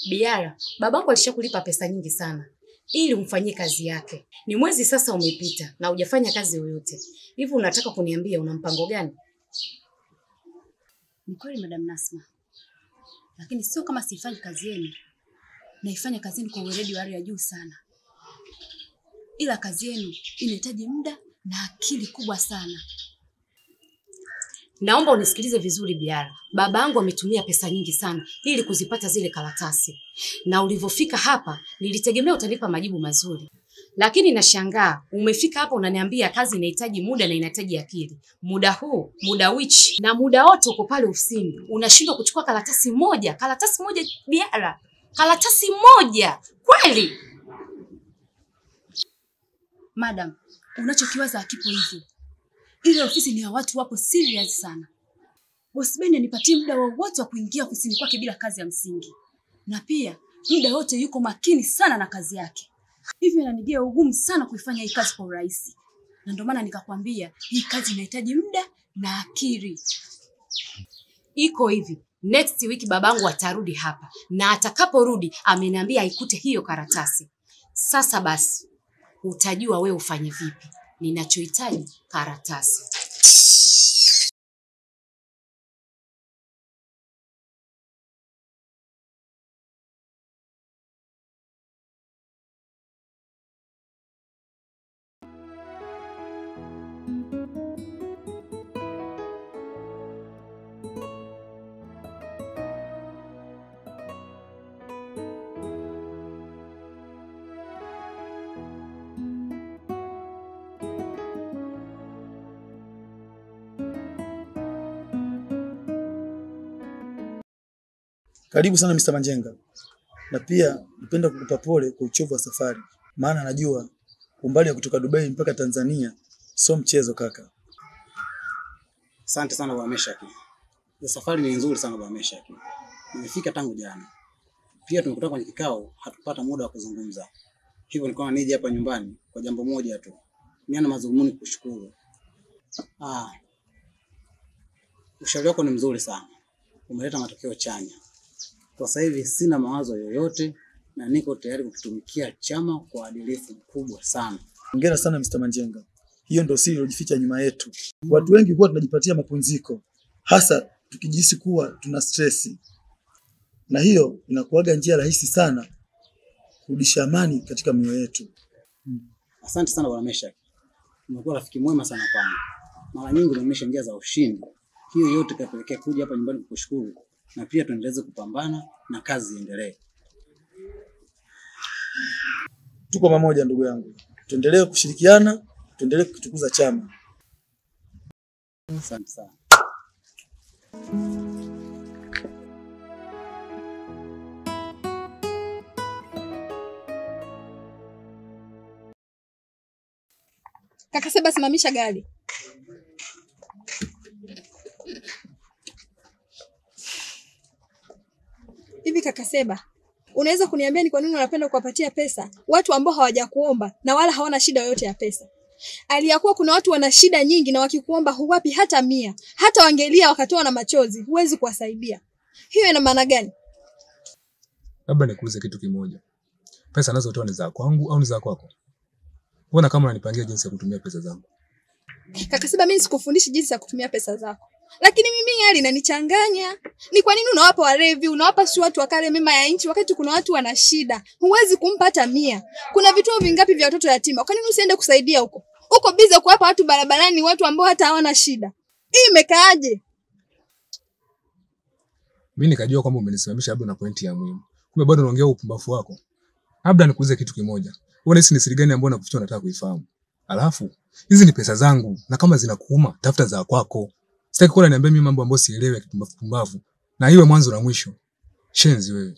Biara, babangu alishakulipa pesa nyingi sana ili umfanyie kazi yake. Ni mwezi sasa umepita na hujafanya kazi yoyote. Hivi unataka kuniambia una mpango gani? Ni kweli Madam Nasma. Lakini sio kama sifanyi kazi yenu. Naifanya kazi yenu kwa weledi wa hali ya juu sana. Ila kazi yenu inahitaji muda na akili kubwa sana. Naomba unisikilize vizuri Biara. Babangu ametumia pesa nyingi sana ili kuzipata zile karatasi. Na ulivyofika hapa nilitegemea utanipa majibu mazuri. Lakini nashangaa umefika hapa unaniambia kazi inahitaji muda na inahitaji akili. Muda huu, muda which na muda wote uko pale ofisini. Unashindwa kuchukua karatasi moja Biara. Karatasi moja. Kweli? Madam, unachokiwaza hakipo hivyo. Ile ofisi ni ya watu wapo serious sana. Boss Ben anipatie muda wowote wa kuingia ofisini kwake bila kazi ya msingi. Na pia muda wote yuko makini sana na kazi yake. Hivyo inanijia ugumu sana kuifanya hii kazi kwa urahisi. Na ndio maana nikakwambia hii kazi inahitaji muda na akili. Iko hivi. Next week babangu atarudi hapa. Na atakaporudi ameniambia aikute hiyo karatasi. Sasa basi utajua wewe ufanye vipi. Ninachohitaji karatasi. Karibu sana Mr. Manjenga. Na pia napenda kukupa pole kwa uchovu wa safari. Maana najua umbali wa kutoka Dubai mpaka Tanzania sio mchezo kaka. Asante sana Bwana Meshaki. Safari ni nzuri sana Bwana Meshaki. Nimefika tangu jana. Pia tumekuta kwenye kikao hatupata muda wa kuzungumza. Hivyo nilikuwa nije hapa nyumbani kwa jambo moja tu. Niana mazungumuni kushukuru. Ushauri wako ni mzuri sana. Umeleta matokeo chanya. Kwa sasa hivi sina mawazo yoyote na niko tayari kutumikia chama kwa uadilifu mkubwa sana. Hongera sana Mr. Manjenga. Hiyo ndio siri iliyojificha nyuma yetu. Watu wengi huwa tunajipatia mapumziko hasa tukijihisi kuwa tuna stress. Na hiyo inakuaga njia rahisi sana kurudisha amani katika mioyo yetu. Asante sana Bwana Meshaki. Umekuwa rafiki mwema sana kwangu. Mara nyingi unaonyesha njia za ushindi. Hiyo yote kapelekea kuja hapa nyumbani kukushukuru. Na pia tuendeleze kupambana na kazi iendelee. Tuko pamoja ndugu yangu. Tuendelee kushirikiana, tuendelee kutukuza chama. Asante sana. Kaka Seba, simamisha gari. Hivi kaka Seba, unaweza kuniambia ni kwa nini unapenda kuwapatia pesa watu ambao hawajakuomba na wala hawana shida yoyote ya pesa? Aliyakuwa kuna watu wana shida nyingi na wakikuomba huwapi hata 100, hata wangelia wakatoa na machozi, huwezi kuwasaidia. Hiyo ina maana gani? Labda nikuulize kitu kimoja. Pesa nazotoa ni za kwangu au ni za kwako? Mbona kama unanipangia jinsi ya kutumia pesa zangu? Kaka Seba, mimi sikufundishi jinsi ya kutumia pesa zako. Lakini mimi hali inanichanganya. Ni kwa nini unawapa warevi, unawapa si watu wakale mema ya nchi wakati kuna watu wana shida? Huwezi kumpa hata 100. Kuna vituo vingapi vya watoto yatima? Kwa nini usiende kusaidia huko? Uko bize kuwapa watu barabarani, watu ambao hata hawana shida. Hii imekaaje? Mimi nikajua kwamba umenisimamisha labda na pointi ya muhimu. Kumbe bado unaongea upumbavu wako. Labda nikuulize kitu kimoja. Uone ni siri gani ambayo nakuficha nataka kuifahamu. Alafu, hizi ni pesa zangu na kama zinakuuma, tafuta za kwako. Sitaki kuona niambie mimi mambo ambayo sielewi ya kipumbavu. Na iwe mwanzo na mwisho. Shenzi wewe.